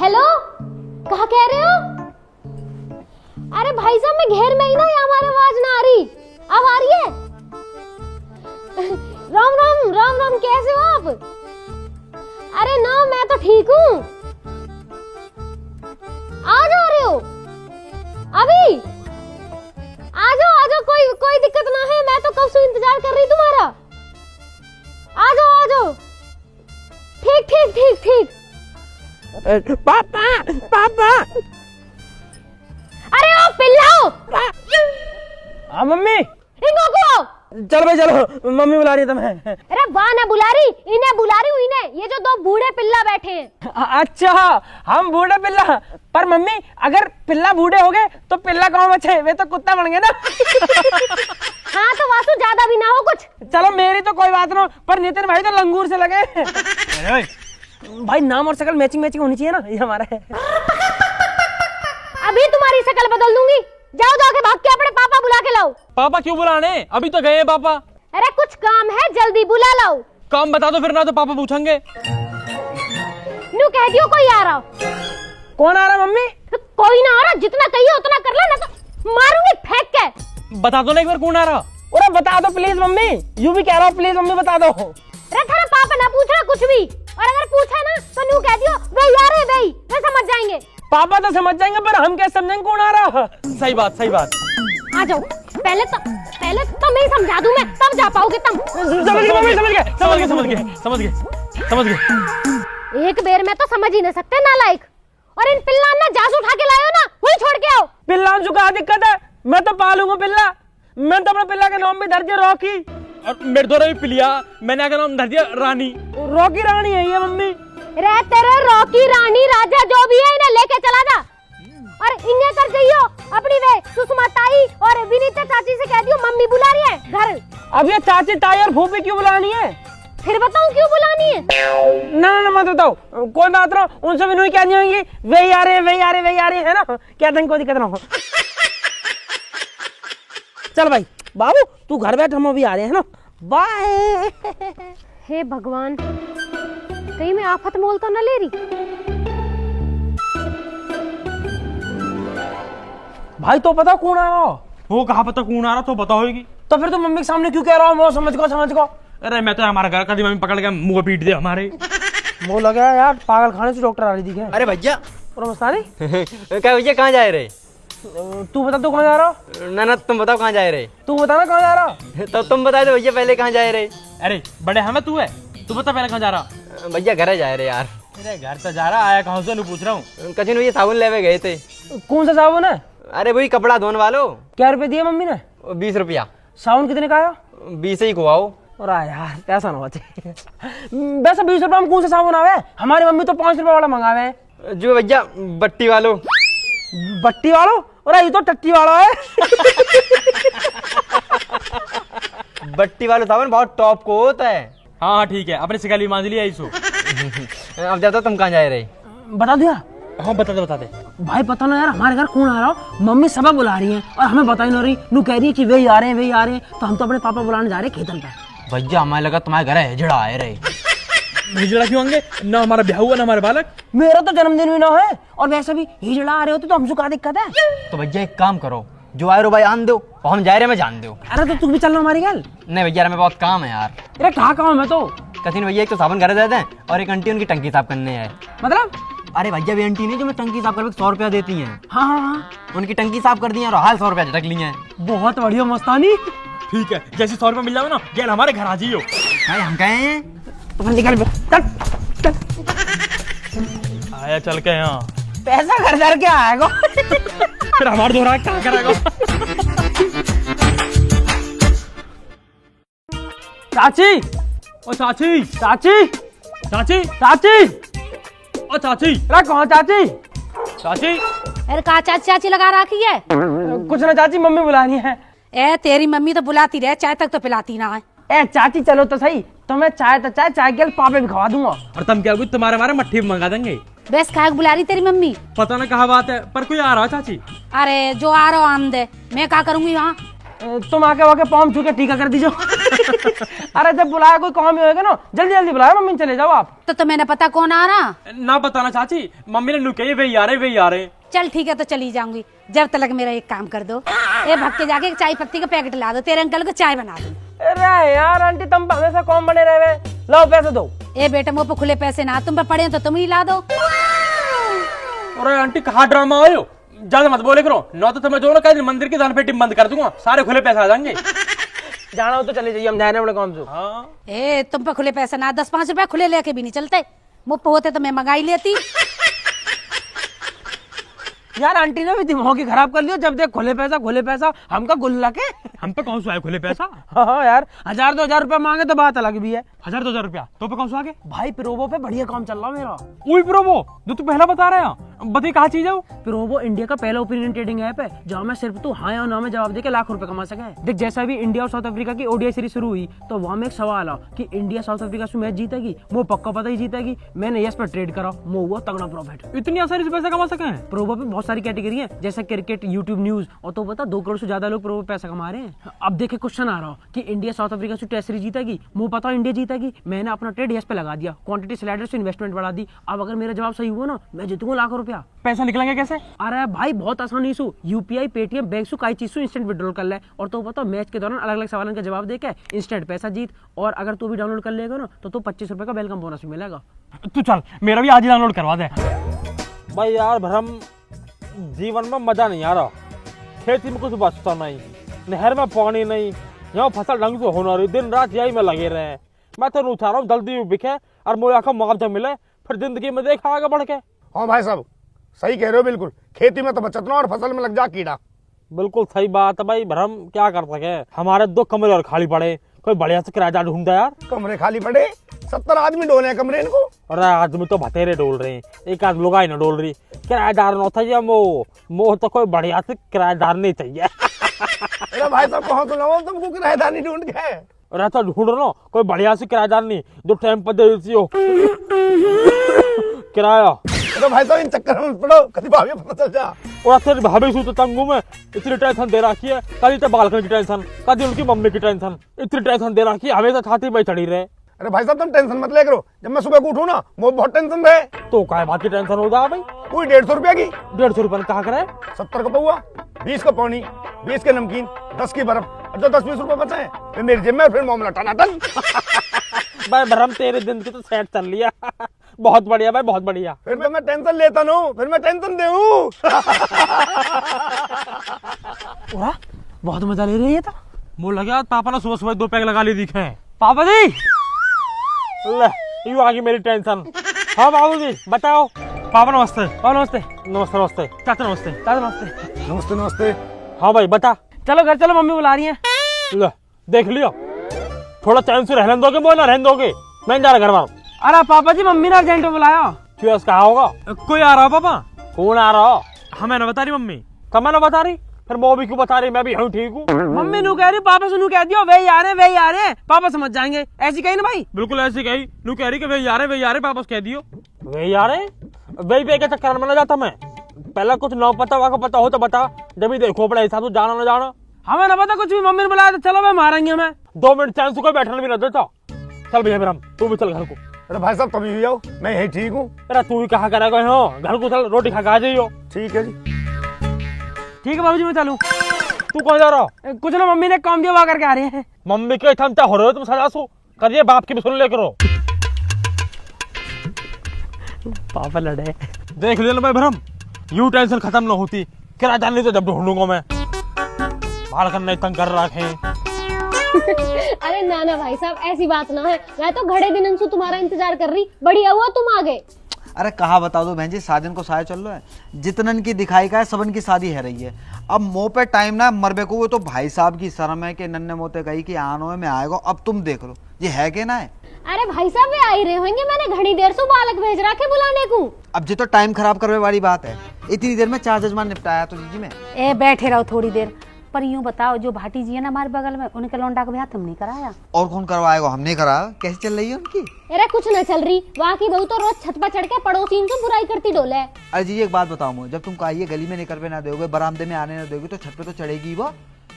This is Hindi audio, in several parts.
हेलो, कहा कह रहे हो? अरे भाई साहब मैं घेर में ही ना, या हमारी आवाज ना आ रही? अब आ रही है? राम राम राम राम, कैसे हो आप? अरे ना, मैं तो ठीक हूँ। आ जा रहे हो अभी? आ जाओ, कोई दिक्कत ना है, मैं तो कब से इंतजार कर रही तुम्हारा। आ जाओ। ठीक। पापा अरे ओ पिल्लाओ। हाँ मम्मी, इनको को चलो भाई चलो, मम्मी बुला रही है तुम्हें। अरे वाह ना बुला रही, इन्हें बुला रही हूँ, इन्हें। ये जो दो बूढ़े पिल्ला बैठे हैं। अच्छा, हम बूढ़े पिल्ला। पर मम्मी, अगर पिल्ला बूढ़े हो गए तो पिल्ला कौन बचे? वे तो कुत्ता बन गए ना। हाँ तो वासु ज्यादा भी ना हो कुछ। चलो मेरी तो कोई बात ना, पर नितिन भाई तो लंगूर से लगे। भाई नाम और शक्ल मैचिंग होनी चाहिए ना, ये हमारा है। अभी तुम्हारी शक्ल बदल दूंगी। जाके भाग के अपने पापा बुला के लाओ। पापा क्यों बुलाने? अभी तो गए पापा। अरे कुछ काम है, जल्दी बुला लाओ। काम बता दो फिर, ना तो पापा पूछेंगे। नू कह दियो कोई आ रहा। कौन आ रहा मम्मी? कोई ना आ रहा, जितना कहिए उतना कर लो, ना तो मारूंगी फेंक के। बता दो ना एक बार कौन आ रहा। अरे बता दो प्लीज मम्मी, यूं भी कह रहा हूँ, प्लीज मम्मी बता दो। अरे थारा पापा ना पूछ रहा कुछ भी, और अगर पूछा ना तो नू कह दियो वे यार है, वे समझ जाएंगे। पापा तो समझ जाएंगे, पर हम कैसे समझेंगे कौन आ रहा? सही बात। आ जाओ, पहले तो मैं समझा दूं, मैं तब जा पाओगे तुम। समझ गए मम्मी, समझ गए। एक बेर में तो समझ ही नहीं सकते नालायक। और इन पिल्ला ना जास उठा के लायो ना, वही छोड़ के आओ। पिल्ला जो का दिक्कत है, मैं तो पालूंगा पिल्ला। मैं तो अपने पिल्ला के नाम भी धर दिया रॉकी। और मेरे द्वारा भी पिलिया, मैंने क्या नाम धर दिया? रानी। रॉकी रानी है ये मम्मी। रे तेरे रॉकी रानी राजा जो भी है, इन्हें लेके चला जा। और इन्हें कर जाइयो अपनी वे सुषमा ताई और विनीता चाची से कह दियो मम्मी बुला रही है घर। अब ये चाची ताई और फूफी क्यों बुलानी है? फिर बताऊं क्यों बुलानी है? ना मत बताओ, कोई बात ना, उनसे भी नहीं कहनी होगी। वे आ रहे है ना, क्या कोई दिक्कत ना हो। चल भाई बाबू, तू घर बैठ, हम अभी आ रहे हैं ना। बाय। हे भगवान, कहीं मैं आफत मोल तो न ले रही। भाई तो पता कौन आ रहा? वो कहा पता कौन आ रहा, तो पता होगी। तो फिर तुम मम्मी के सामने क्यों कह रहा हो? समझ को। अरे मैं तो हमारा घर का मम्मी पकड़ के मुंह पीट दे हमारे। वो लगा यार, पागल खाने से डॉक्टर आ रही थी। अरे भैया और मस्तानी क्या भैया, कहाँ जा रहे? तू बता, तू कहाँ जा रहा? ना तुम बताओ कहाँ जा रहे? तू बता ना कहाँ जा रहा? तो तुम बता दो भैया, पहले कहाँ जा रहे? अरे बड़े हमें तू है, तू बता पहले कहाँ जा रहा? भैया घर जा रहे यार। अरे घर तो जा रहा, आया कहाँ से पूछ रहा हूँ। कचिन भैया साबुन लेवे गए थे। कौन सा साबुन है? अरे वही कपड़ा धोने वालो। क्या रुपए दिए मम्मी ने? 20 रुपया। साबुन कितने का आया? 20 ही खुआओ। और यार पैसा ना बचे। वैसे 20 रुपए में कौन सा साबुन आवे? हमारी मम्मी तो 5 रुपए वाला मंगावे। जो भैया बट्टी वालो। बट्टी वालों? और ये तो टट्टी वाला है। बट्टी वाला साबुन बहुत टॉप को होता है। हाँ ठीक है, अपने शिकाली मान लिया इसो। अब जाता तुम कहाँ जा रहे? बता दिया? हाँ बता दे। भाई पता ना यार, हमारे घर कौन आ रहा हो? मम्मी सबा बुला रही है और हमें बता ही नहीं रही। नू कह रही है कि वे आ रहे हैं। तो हम तो अपने पापा बुलाने जा रहे हैं खेतन पे। भैया हमारे लगा तुम्हारे घर हिजड़ा आए रहे। हिजड़ा क्यों होंगे? ना हमारा ब्याह हुआ ना हमारे बालक। मेरा तो जन्मदिन भी ना है, और वैसे भी हिजड़ा आ रहे होते तो हमसे क्या दिक्कत है? तो भैया एक काम करो, जो आए रो भाई आन दो और हम जा रहे हैं, मैं जान दो। अरे तो तू भी चलना हमारी गल। नहीं भैया हमें बहुत काम है यार। अरे कहाँ काम है तो? कथिन भैया एक तो साबुन घर दे दें और एक आंटी उनकी टंकी साफ करने है। मतलब? अरे भैया भी आंटी नहीं जो मैं टंकी साफ करके 100 रुपया देती हैं। हाँ, उनकी टंकी साफ कर दी है और हाल 100 रुपया झटक लिए हैं। बहुत बढ़िया मस्तानी। ठीक है, जैसे 100 रुपया मिल जाओ ना, गेल हमारे घर आ जाइयो। भाई हम कहे हैं तो फिर निकल चल। आया चल के यहाँ, पैसा घर के आएगा। फिर हमारे दोहरा क्या करेगा? चाची, ओ चाची, चाची, चाची, चाची, ओ चाची, अरे कहाँ चाची? चाची। अरे कहा चाची लगा रखी है? कुछ ना चाची, मम्मी बुलानी है। ए तेरी मम्मी तो बुलाती रहे, चाय तक तो पिलाती ना है। ए चाची चलो तो सही, तो मैं चाय के पापे भी खवा दूंगा। और तुम क्या तुम्हारे हमारे मट्ठी मंगा देंगे। बस काहे बुला रही तेरी मम्मी? पता ना कहा बात है, पर कोई आ रहा है चाची। अरे जो आ रहा आन दे, मैं क्या करूंगी वहाँ? तुम आके वाके पाँव छू के टीका कर दीजिए। अरे जब बुलाया कोई काम ही होगा ना, जल्दी जल्दी बुलाया मम्मी, चले जाओ आप। तो मैंने पता कौन आ रहा। ना बताना चाची, मम्मी ने नु कही वही आ रहे। चल ठीक है, तो चली जाऊंगी। जब तक मेरा एक काम कर दो, ए भग के जाके एक चाय पत्ती का पैकेट ला दो, तेरे अंकल को चाय बना दो। अरे यार आंटी, तुम हमेशा कौन बने रहे, लाओ पैसे दो। ए बेटा, मुँह पे खुले पैसे ना, तुम पे पड़े हैं तो तुम ही ला दो। अरे आंटी कहाँ ड्रामा आयो, ज्यादा मत बोले करो, न तो तुम्हें जो ना कहीं मंदिर की दान पेटी बंद कर दूंगा, सारे खुले पैसे आ जाएंगे। जाना हो तो चले जाइए, हम जा रहे हैं अपने काम से। हाँ। ए तुम पे खुले पैसे ना, 10-5 रुपए खुले लेके भी नहीं चलते। मुँह पे होते तो मैं मंगाई लेती। यार आंटी ने भी दिमाग ही खराब कर लिया, जब देख खुले पैसा, हमका गुल्ला के। हम पे कौन सा है खुले पैसा? हाँ यार, 1000-2000 रुपए मांगे तो बात अलग भी है। 1000-2000 रुपया तो पे कौन सा आगे? भाई प्रोबो पे बढ़िया काम चल रहा मेरा। वही प्रोमो जो तू पहला बता रहा है, बताइए कहाँ चीज है वो? प्रोबो इंडिया का पहला ओपिनियन ट्रेडिंग ऐप है, जहाँ में सिर्फ तू हाँ या ना में जवाब देके लाख रुपए कमा सके। देख जैसा भी इंडिया और साउथ अफ्रीका की ओडीआई सीरीज शुरू हुई, तो वहाँ में एक सवाल आ कि इंडिया साउथ अफ्रीका से मैच जीतेगी, वो पक्का पता ही जीतेगी। मैंने यस पर ट्रेड करा, वो हुआ तगड़ा प्रॉफिट। इतनी आसानी से पैसा कमा सके हैं? प्रोबो पे बहुत सारी कैटेगरी है, जैसे क्रिकेट, यूट्यूब, न्यूज, और तो पता 2 करोड़ से ज्यादा लोग प्रोबो पैसा कमा रहे हैं। अब देखे क्वेश्चन आ रहा कि इंडिया साउथ अफ्रीका से टेस्ट सीरीज जीतेगी, मुझे पता इंडिया जीतेगी। मैंने अपना ट्रेड यस पे लगा दिया, क्वांटिटी स्लाइडर से इन्वेस्टमेंट बढ़ा दी। अब अगर मेरा जवाब सही हुआ ना, मैं जीतूंगा लाख रुपया। पैसा निकलेंगे कैसे? अरे भाई बहुत आसानी से यूपीआई, पेटीएम, बैंक से कई चीज से इंस्टेंट विड्रॉल कर ले, और तो पता मैच के दौरान अलग अलग सवालों का जवाब देके इंस्टेंट पैसा जीत। और अगर तू भी डाउनलोड कर लेगा ना, तो 25 रुपए का वेलकम बोनस भी मिलेगा। तू चल मेरा भी आज ही डाउनलोड करवा दे। भाई यार भरम, जीवन में मजा नहीं आ रहा, खेती में कुछ बचता नहीं, नहर में पानी नहीं, यहाँ फसल ढंग से होना रही, दिन रात यही में लगे रहे। मैं तो चाह रहा हूँ जल्दी बिके और मुझे का मुआवजा मिले, फिर जिंदगी में देखा आगे बढ़ के। हाँ भाई साहब, सही कह रहे हो बिल्कुल, खेती में तो बचत ना और फसल में लग जा कीड़ा। बिल्कुल सही बात है भाई भरम, क्या कर सके, हमारे 2 कमरे और खाली पड़े, कोई बढ़िया से किराएदार ढूंढता यार। कमरे खाली पड़े, 70 आदमी डोले हैं कमरे इनको। अरे आदमी तो बतेरे डोल रहे हैं, एक आध लुगाई न डोल रही, किराएदार न चाहिए, मोह तो कोई बढ़िया से किराएदार नहीं चाहिए। अरे भाई साहब कहाँ तो लाओ तुमको किराएदार नहीं ढूंढ के। अरे तो ढूंढ रहा कोई बढ़िया से किराएदार नहीं, जो टाइम पर दे देती हो किराया। अरे भाई साहब इन चक्कर में मत पड़ो, कभी भाभी पता चल जा। और तेरी भाभी सू तो तंगू में इतनी टेंशन दे रखी है, कभी तो बालकनी की टेंशन, कभी उनकी मम्मी की टेंशन, इतनी टेंशन दे रखी है, हमेशा छाती में चढ़ी रहे। अरे भाई साहब तुम टेंशन मत ले करो, जब मैं सुबह को उठूं ना, वो बहुत टेंशन रहे। तो काय बात की टेंशन हो जा भाई? कोई 150 रुपया की। 150 रुपये कहाँ करे? 70 का पौआ, 20 का पानी, 20 के नमकीन, 10 की बर्फ, और जो 10-20 रुपए बचे हैं फिर मेरी जेब में, फिर मामला टनाटन। भाई भरम तेरे दिन की तो सेट चल लिया। बहुत बढ़िया भाई, बहुत बढ़िया। फिर तो मैं टेंशन लेता हूँ, फिर मैं टेंशन देऊँ। बहुत मजा ले रही है। तो मुझे लगा पापा ने सुबह सुबह 2 पैक लगा लिए दिखे। पापा जी, ले यू आ गई मेरी टेंशन। हाँ बाबू जी बताओ। पापा नमस्ते। पापा नमस्ते। नमस्ते नमस्ते। चाचा नमस्ते। दादा नमस्ते। नमस्ते नमस्ते। हाँ भाई बता। चलो घर चलो, मम्मी बुला रही है। ले देख लियो, थोड़ा चैन से रहने दोगे, बोल ना रहने दोगे, मैं जा रहा घर बार। अरे पापा जी, मम्मी ने अर्जेंट में बुलाया। क्यों कहा होगा? कोई आ रहा हो पापा? कौन आ रहा? हमें ना बता रही मम्मी। कब ना बता रही, फिर वो भी क्यों बता रही, मैं भी हूँ ठीक हूँ। मम्मी नू कह रही, पापा से नू कह दियो वही आ रहे हैं, पापा समझ जाएंगे। ऐसी कही ना भाई? बिल्कुल ऐसी कही, नू कह रही कि वही आ रहे पापा से कह दियो। वे यार वही पे के चक्कर में ना जाता मैं, पहले कुछ ना पता वाका पता हो तो बता, जब भी देखो अपने हिसाब से जाना ना जाना। हमें ना पता कुछ भी, मम्मी ने बुलाया तो चलो मैं मारेंगे हमें। 2 मिनट चैन से कोई बैठने भी ना देता। चल भैया मेरा, तू भी चल घर को। अरे भाई साहब कभी भी आओ, मैं यही ठीक हूँ। अरे तू भी कहा करेगा हो, घर को चल, रोटी खा के आ जाइयो। ठीक है जी। ठीक है बाबूजी, मैं चलूं। तू कहाँ जा रहा? कुछ ना, मम्मी ने काम दिया, वहाँ करके आ रहे हैं। मम्मी के थमता हो रहे हो तुम, सजा सो करिए, बाप की भी सुन ले करो। पापा लड़े। देख ले भाई भरम, यू टेंशन खत्म ना होती, किराएदार नहीं तो जब ढूंढूंगा मैं, बाल करने तंग कर रखे। अरे ना ना भाई साहब, ऐसी बात ना है, मैं तो घड़े दिन से तुम्हारा इंतजार कर रही, बढ़िया हुआ तुम आ गए। अरे कहा बता दो बहन जी, शादी को साया चल रहा है, जितनन की दिखाई का है सबन की शादी है रही है। अब मोह पे टाइम ना मरबे को, वो तो भाई साहब की शर्म है कि नन्ने मोते कही कि आनो में आएगा। अब तुम देख लो ये है कि ना है। अरे भाई साहब वे आ ही रहे होंगे, मैंने घड़ी देर से बालक भेज रखे बुलाने को। अब जो तो टाइम खराब करने वाली बात है, इतनी देर में 4 जजमान निपटाया तो जी में। ए बैठे रहो थोड़ी देर, पर यूं बताओ, जो भाटी जी है ना हमारे बगल में, उनके लौंडा का ब्याह तुमने कराया? और कौन करवाएगा, हमने कराया। कैसे चल रही है उनकी? अरे कुछ न चल रही, वहाँ की बहू तो रोज छत पर चढ़ के पड़ोसी से बुराई करती डोले। अरे जी एक बात बताओ मुझे, जब तुम कहिए गली में निकल पे ना दोगे, बरामदे में आने ना दोगे, तो छत पे तो चढ़ेगी वो।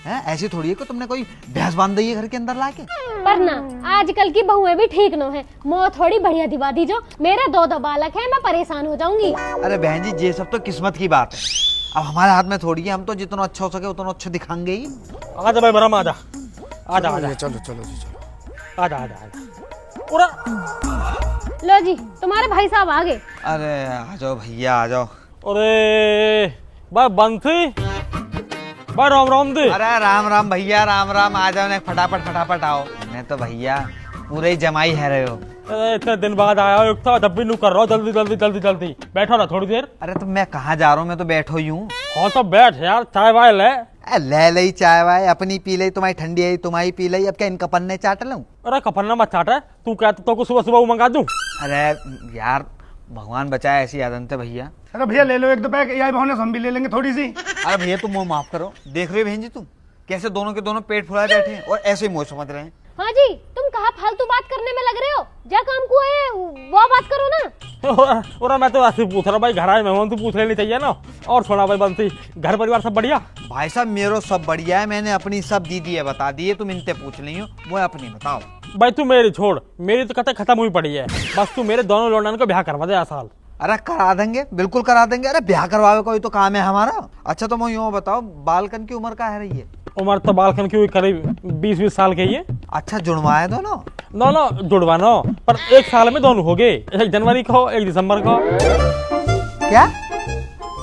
हैं? ऐसी थोड़ी है कि तुमने कोई भैंस बांध दी है घर के अंदर लाके। पर ना आजकल की बहुएं भी ठीक न है, मोह थोड़ी बढ़िया दिवा दी जो। मेरे 2 बालक हैं, मैं परेशान हो जाऊंगी। अरे बहन जी, ये सब तो किस्मत की बात है, अब हमारे हाथ में थोड़ी है। हम तो जितना अच्छा हो सके उतना अच्छा दिखाएंगे ही। आजा भाई भरम, आजा आजा आजा, चलो चलो जी चलो। आजा आजा आजा। पूरा लो जी, तुम्हारे भाई साहब आ गए। अरे आ जाओ भैया, आ जाओ। अरे भाई बंसी, भाई राम राम दे। अरे राम राम भैया, राम राम। आ जाओ ना, फटाफट फटाफट आओ। मैं तो भैया पूरे ही जमाई है रहे हो। अरे इतने दिन बाद आया हो, एक था जब भी नू कर रहा हूँ, जल्दी जल्दी जल्दी जल्दी बैठो ना थोड़ी देर। अरे तो मैं कहाँ जा रहा हूँ, मैं तो बैठो ही हूँ। हाँ तो बैठ यार, चाय वाय ले। ले लई चाय वाय, अपनी पी लई, तुम्हारी ठंडी आई तुम्हारी पी लई, अब क्या इनका पन्ने चाट लूं? अरे कपन्ना मत चाट है, तू कहता तो को सुबह सुबह मंगा दूं। अरे यार भगवान बचाए, ऐसी आदत है भैया। अरे भैया ले लो 1-2 पैक, यही बहाने से हम भी ले लेंगे थोड़ी सी। अरे भैया तुम मुँह माफ करो, देख रहे हो बहन जी तुम कैसे दोनों के दोनों पेट फुलाए बैठे हैं और ऐसे ही मुँह समझ रहे हैं। हाँ जी, तुम कहाँ फालतू बात करने में लग रहे हो? जा काम को है वो बात करो ना। और मैं तो ऐसे पूछ रहा भाई, घर आए मेहमान तो पूछ लेनी चाहिए ना। और सुना भाई बंसी, घर परिवार सब बढ़िया? भाई साहब मेरो सब बढ़िया है, मैंने अपनी सब दीदी है बता दी है, तुम इनसे पूछ ली हो, वो अपनी बताओ। भाई तू मेरी छोड़, मेरी तो कथा खत्म हुई पड़ी है, बस तू मेरे दोनों लौंडन को ब्याह करवा दे साल। अरे करा देंगे, बिल्कुल करा देंगे। अरे ब्याह करवावे कोई तो काम है हमारा। अच्छा तो मैं यूँ बताओ, बालकन की उम्र क्या है रही है? उम्र तो बालकन की हुई करीब 20-20 साल की है। अच्छा जुड़वाए दोनों? दोनों जुड़वाना, पर 1 साल में दोनों हो गए, 1 जनवरी को 1 दिसंबर को। क्या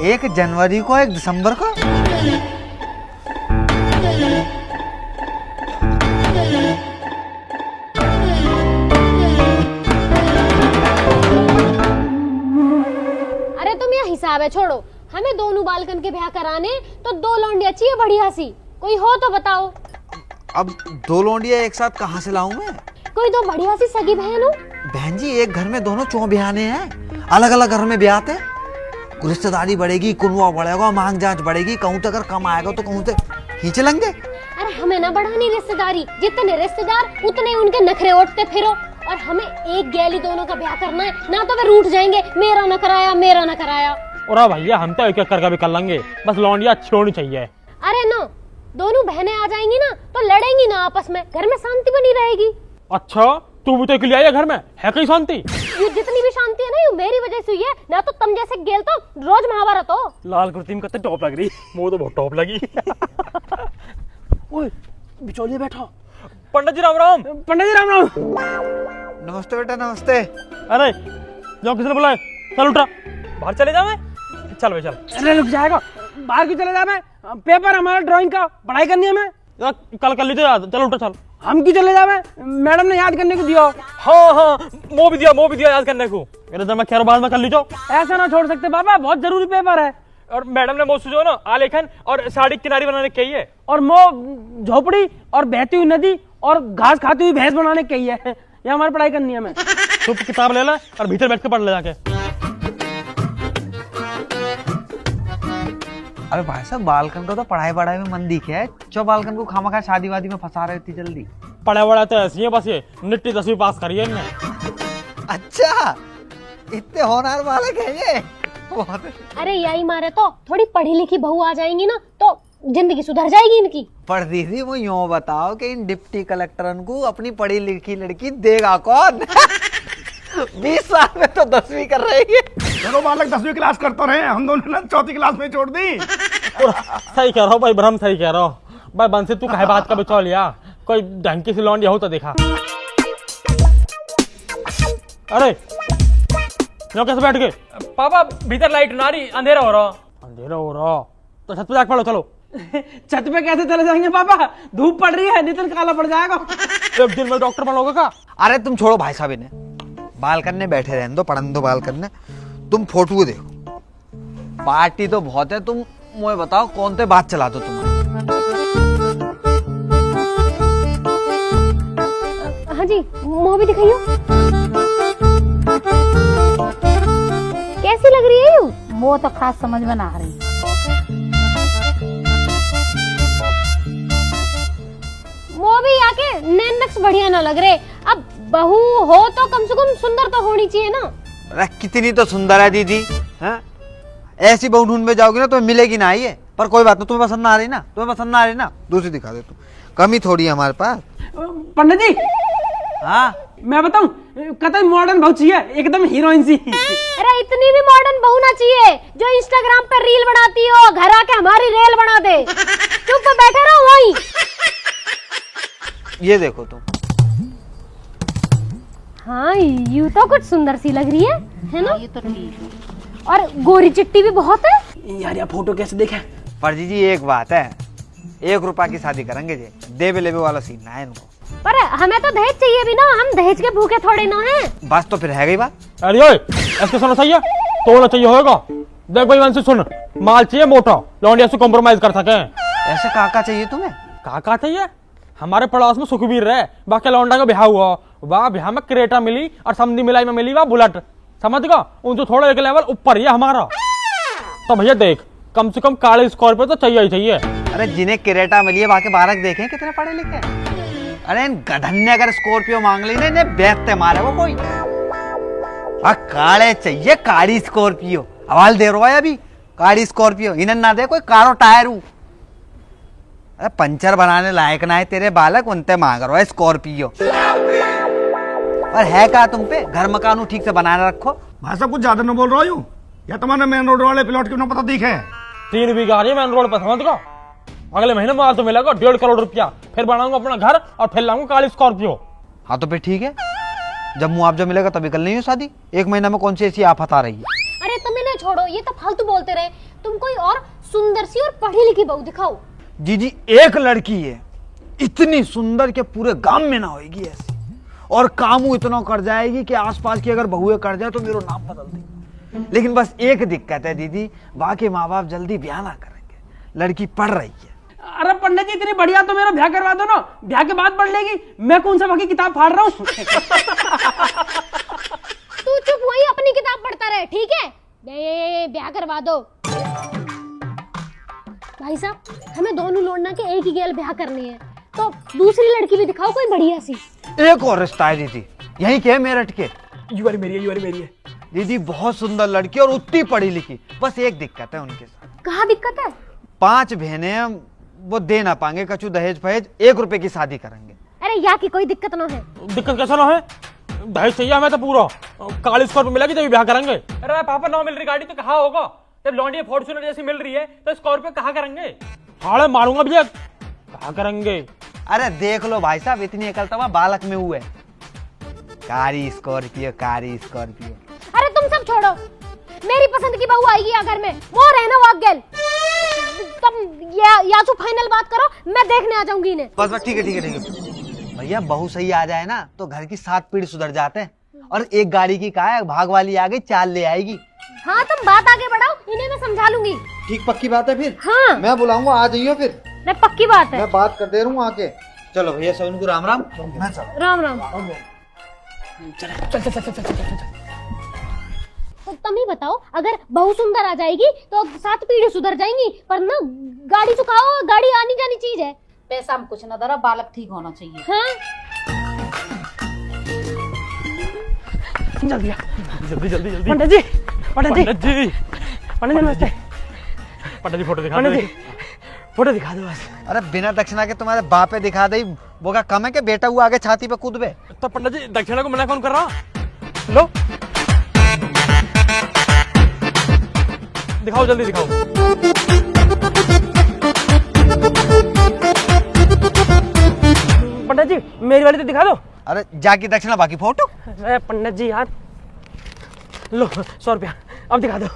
1 जनवरी को 1 दिसंबर को? अरे तुम यह हिसाब है छोड़ो, हमें दोनों बालकन के ब्याह कराने तो 2 लौंडिया चाहिए बढ़िया सी, कोई हो तो बताओ। अब 2 लौंडिया एक साथ कहाँ से लाऊं मैं? कोई 2 बढ़िया सी सगी बहन हो। बहन जी एक घर में दोनों चौ ब्याहने हैं, अलग अलग घर में ब्याहते, रिश्तेदारी बढ़ेगी, कुनवा बढ़ेगा, मांग जांच बढ़ेगी, कहूँ तो अगर कम आएगा तो कहूँ तो खींच लेंगे। अरे हमें ना बढ़ानी रिश्तेदारी, जितने रिश्तेदार उतने उनके नखरे उठते फिरो, और हमें एक गैली दोनों का ब्याह करना है, ना तो वे रूठ जाएंगे, मेरा न कराया मेरा न कराया। और भैया हम तो एक करके भी कर लेंगे, बस लौंडिया अच्छी होनी चाहिए। अरे ना, दोनों बहनें आ जाएंगी ना तो लड़ेंगी ना आपस में, घर में शांति बनी रहेगी। अच्छा तू भी तो अकेली आई है घर में, है कहीं शांति? ये जितनी भी शांति है ना, ये मेरी वजह से हुई है, ना तो तुम जैसे गेल तो रोज महाभारत हो। लाल कुर्ती में कितने टॉप लग रही, मुझे तो बहुत टॉप लगी। ओए बिचौलिया बैठा। पंडित जी राम राम। पंडित जी राम राम। नमस्ते बेटा नमस्ते। अरे जाओ, किसने बुलाया? चल उठा, बाहर चले जाओ। चल भाई चल। अरे रुक जाएगा, बाहर क्यों चले जाए? पेपर हमारा ड्राइंग का, पढ़ाई करनी है हमें। कल कर लीजिए याद, चल उठा चल। हम क्यों चले जाए? मैडम ने याद करने को दिया। हाँ हाँ वो भी दिया याद करने को। मेरे जब मैं कह रहा बाद में कर लीजिए। ऐसा ना छोड़ सकते बाबा, बहुत जरूरी पेपर है। और मैडम ने मुझसे जो ना आलेखन और साड़ी किनारी बनाने की है, और मो झोपड़ी और बहती हुई नदी और घास खाती हुई भैंस बनाने की है। ये हमारी पढ़ाई करनी है हमें। तो किताब ले ला और भीतर बैठ के पढ़ ले जाके। अरे भाई साहब बालकन का तो पढ़ाई में मन दिखे है, चो बालकन को खामखा शादी वादी में फंसा रहे इतनी जल्दी। पढ़ा वड़ा तो ऐसी है, बस ये निट्टी 10वीं पास करिए इनने। अच्छा इतने होनहार बालक है ये। अरे यही मारे तो थोड़ी पढ़ी लिखी बहू आ जाएंगी ना तो जिंदगी सुधर जाएगी इनकी। पर दीदी वो यूँ बताओ कि इन डिप्टी कलेक्टरन को अपनी पढ़ी लिखी लड़की देगा कौन? 20 साल में तो 10वीं कर रही है। चलो बालक 10वीं क्लास करते रहे, हम दोनों ने 4th क्लास में छोड़ दी। सही कह रहा हूँ भाई ब्रह्म, सही कह रहा हूँ भाई। बंसी तू कहे बात का बचा लिया, कोई ढंग की सी लौंडिया हो तो देखा। अरे यो कैसे बैठ गए? पापा भीतर लाइट ना रही, अंधेरा हो रहा तो छत पे जाके पढ़ो। चलो। छत पे कैसे चले जाएंगे पापा, धूप पड़ रही है, नितिन काला पड़ जाएगा। एक दिन में डॉक्टर बनोगे का? अरे तुम छोड़ो भाई साहब, इन्हें बालकन में बैठे रहने दो, पढ़ने दो बालकन में। तुम फोटो देखो, पार्टी तो बहुत है, तुम मुझे बताओ कौन से बात चला दो तुम्हारे। हाँ जी मुँह भी दिखाइयो, कैसी लग रही है यू? वो तो खास समझ में ना आ रही। वो भी आके नैन नक्श बढ़िया ना लग रहे। अब बहू हो तो कम से कम सुंदर तो होनी चाहिए ना। अरे कितनी तो सुंदर है दीदी, हैं? ऐसी बहू ढूंढ में जाओगी ना तो मिलेगी ना ये। पर कोई बात नहीं, तुम्हें पसंद ना आ रही ना, तुम्हें पसंद ना आ रही ना, दूसरी दिखा दे तू, कमी थोड़ी है हमारे पास। पंडित जी हाँ मैं बताऊं, कतई मॉडर्न बहुत चाहिए, एकदम हीरोइन सी। अरे इतनी भी मॉडर्न बहू ना चाहिए जो इंस्टाग्राम पर रील बनाती हो, घर आके हमारी रेल बना दे। चुप बैठे रहो वहीं। ये देखो तुम। हाँ यू तो कुछ सुंदर सी लग रही है ना? ये तो ठीक है। और गोरी चिट्टी भी बहुत है। यार ये फोटो कैसे देखे? पर जी एक बात है, 1 रुपया की शादी करेंगे जी, देवे लेवे वाला सीन ना है इनको। पर हमें तो दहेज चाहिए भी ना, हम दहेज के भूखे थोड़े ना हैं। बस तो फिर है गई बात। अरे ओए ऐसे सुनो सही है, तोड़ना चाहिए होगा। देख भाई वंशी सुन, माल चाहिए मोटा, लौंडिया से कॉम्प्रोमाइज कर सके। ऐसे काका चाहिए तुम्हें? काका चाहिए? हमारे पड़ोस में सुखबीर रहे, बाकी लौंडा का ब्याह हुआ, वाह ब्याह में क्रेटा मिली और समधी मिलाई में मिली वाह बुलेट, समझ गया? उनसे थोड़ा एक लेवल ऊपर ही है हमारा। तो भैया देख, कम से कम काले स्कॉर्पियो तो चाहिए ही चाहिए। अरे जिन्हें क्रेटा मिली है बाकी बारक देखे कितने पढ़े लिखे। अरे इन गधन ने अगर स्कॉर्पियो मांग ली ना, इन्हें बेचते मारे वो कोई। काले चाहिए, काली स्कॉर्पियो। हवाल दे रहा है अभी, काली स्कॉर्पियो। इन्हें ना दे कोई कारो टायर हूं। अरे पंचर बनाने लायक ना है तेरे बालक, उनते मांग रहा है स्कॉर्पियो। और है क्या तुम पे? घर मकान ठीक से बनाने रखो। भाई साहब कुछ ज्यादा न बोल रहा हूँ, या तुम्हारे मेन रोड वाले प्लॉट क्यों ना पता दिखे? 3 बीघा आ रही है मेन रोड पर, समझ गया? अगले महीने माल तो मिलेगा 1.5 करोड़ रुपया, फिर बनाऊंगा अपना घर और फिर लाऊंगा काली स्कॉर्पियो। हाँ तो फिर ठीक है, जब मुआवजा मिलेगा तभी कर लेंगे शादी। 1 महीना में कौन सी ऐसी आफत आ रही है? अरे तुम इन्हें छोड़ो, ये तो फालतू बोलते रहे। तुम कोई और सुंदर सी और पढ़ी लिखी बहू दिखाओ। जी एक लड़की है इतनी सुंदर के पूरे गांव में ना होगी ऐसी, और कामू इतना कर जाएगी कि आसपास की अगर बहुएं कर जाए तो मेरा नाम बदल देगी। लेकिन बस एक दिक्कत है दीदी, बाकी माँ बाप जल्दी ब्याह ना करेंगे, लड़की पढ़ रही है। अरे पंडित जी इतनी बढ़िया तो मेरा ब्याह करवा दो ना, ब्याह के बाद पढ़ लेगी। मैं कौन सा बाकी किताब फाड़ रहा हूँ। तू चुप वहीं अपनी किताब पढ़ता रहे, ठीक है? ब्याह करवा दो। भाई साहब हमें दोनों लौंडा के एक ही गेल ब्याह करनी है, तो दूसरी लड़की भी दिखाओ कोई बढ़िया सी। एक और रिश्ता है दीदी, यहीं के मेरठ के। यू वाली मेरी है, यू वाली मेरी है। दीदी बहुत सुंदर लड़की और उतनी पढ़ी लिखी, बस एक दिक्कत है उनके साथ। कहाँ दिक्कत है? 5 बहनें हैं, वो दे ना पाएंगे कछु दहेज फहेज, 1 रुपए की शादी करेंगे। अरे यहाँ की कोई दिक्कत ना है। दिक्कत कैसा ना है? दहेज चाहिए हमें तो पूरा, काली स्कॉर्पियो मिलेगी तभी ब्याह करेंगे। अरे पापा 9 मिल रही गाड़ी तो कहाँ होगा? जब लॉन्डी फॉर्च्यूनर जैसी मिल रही है तो स्कॉर्पियो कहाँ करेंगे? हाड़े मारूंगा भैया, कहाँ करेंगे? अरे देख लो भाई साहब, इतनी अकलतवा बालक में हुए। कारी स्कॉर्पियो, कारी स्कॉर्पियो। अरे तुम सब छोड़ो, मेरी पसंद की बहू आएगी अगर में वो रहना वाक गेल। तुम या तो फाइनल बात करो, मैं देखने आ जाऊंगी इन्हें। बस ठीक है ठीक है ठीक है भैया, बहू सही आ जाए ना तो घर की 7 पीढ़ी सुधर जाते हैं। और एक गाड़ी की का है, भाग वाली आ गई, 4 ले आएगी। हाँ तुम बात आगे बढ़ाओ, इन्हें मैं समझा लूंगी। ठीक पक्की बात है फिर? हाँ मैं बुलाऊंगा, आ जाइयो फिर। मैं पक्की बात है। मैं बात कर दे रहा हूँ आके। चलो भैया सब उनको राम राम। मैं चल। राम राम। तो तुम ही बताओ, अगर बहू सुंदर आ जाएगी तो 7 पीढ़ी सुधर जाएंगी, पर ना गाड़ी चुकाओ, गाड़ी आनी जानी चीज है। पैसा हम कुछ ना दरा, बालक ठीक होना चाहिए। हाँ जल्दी जल्दी जल्दी जल्दी। पंडित जी, पंडित जी, पंडित जी, पंडित जी नमस्ते। पंडित जी फोटो दिखा पंडित दो। जी फोटो दिखा दो बस। अरे बिना दक्षिणा के तुम्हारे बापे दिखा दे, वो क्या कम है कि बेटा हुआ आगे छाती पे कूदबे? तो पंडित जी दक्षिणा को मना कौन कर रहा? लो दिखाओ, जल्दी दिखाओ। पंडित जी मेरी वाली तो दिखा दो। अरे जाकी दक्षिणा बाकी फोटो। अरे पंडित जी यार, लो 100 रुपया, अब दिखा दो।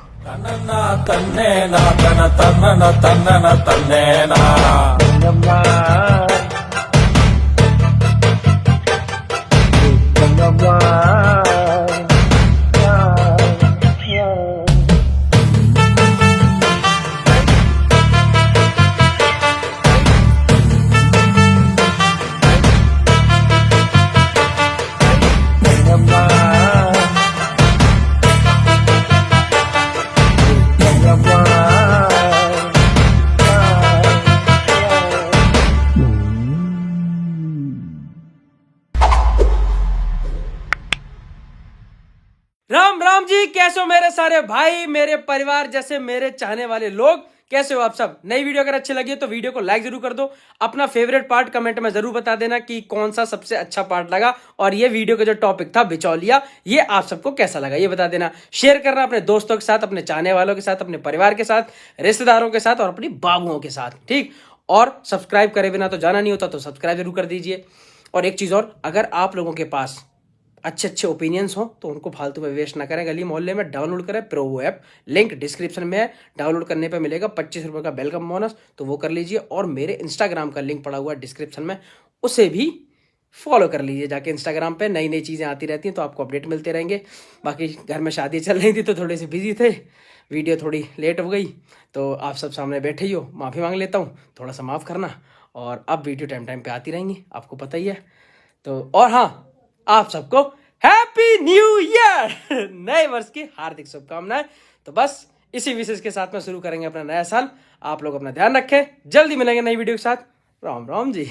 राम राम जी, कैसे हो मेरे सारे भाई, मेरे परिवार जैसे मेरे चाहने वाले लोग? कैसे हो आप सब? नई वीडियो अगर अच्छी लगी है तो वीडियो को लाइक जरूर कर दो। अपना फेवरेट पार्ट कमेंट में जरूर बता देना कि कौन सा सबसे अच्छा पार्ट लगा, और ये वीडियो का जो टॉपिक था बिचौलिया, ये आप सबको कैसा लगा ये बता देना। शेयर करना अपने दोस्तों के साथ, अपने चाहने वालों के साथ, अपने परिवार के साथ, रिश्तेदारों के साथ और अपनी बाबुओं के साथ, ठीक। और सब्सक्राइब करे बिना तो जाना नहीं होता, तो सब्सक्राइब जरूर कर दीजिए। और एक चीज और, अगर आप लोगों के पास अच्छे अच्छे ओपिनियंस हो तो उनको फालतू में वेस्ट ना करें, गली मोहल्ले में डाउनलोड करें प्रोवो ऐप, लिंक डिस्क्रिप्शन में है। डाउनलोड करने पे मिलेगा 25 रुपये का वेलकम बोनस, तो वो कर लीजिए। और मेरे इंस्टाग्राम का लिंक पड़ा हुआ है डिस्क्रिप्शन में, उसे भी फॉलो कर लीजिए जाके। इंस्टाग्राम पे नई नई चीज़ें आती रहती हैं तो आपको अपडेट मिलते रहेंगे। बाकी घर में शादी चल रही थी तो थोड़े से बिजी थे, वीडियो थोड़ी लेट हो गई, तो आप सब सामने बैठे ही हो, माफ़ी मांग लेता हूँ, थोड़ा सा माफ़ करना। और अब वीडियो टाइम टाइम पे आती रहेंगी, आपको पता ही है। तो और हाँ, आप सबको हैप्पी न्यू ईयर, नए वर्ष की हार्दिक शुभकामनाएं। तो बस इसी विशेष के साथ में शुरू करेंगे अपना नया साल। आप लोग अपना ध्यान रखें, जल्दी मिलेंगे नई वीडियो के साथ। राम राम जी।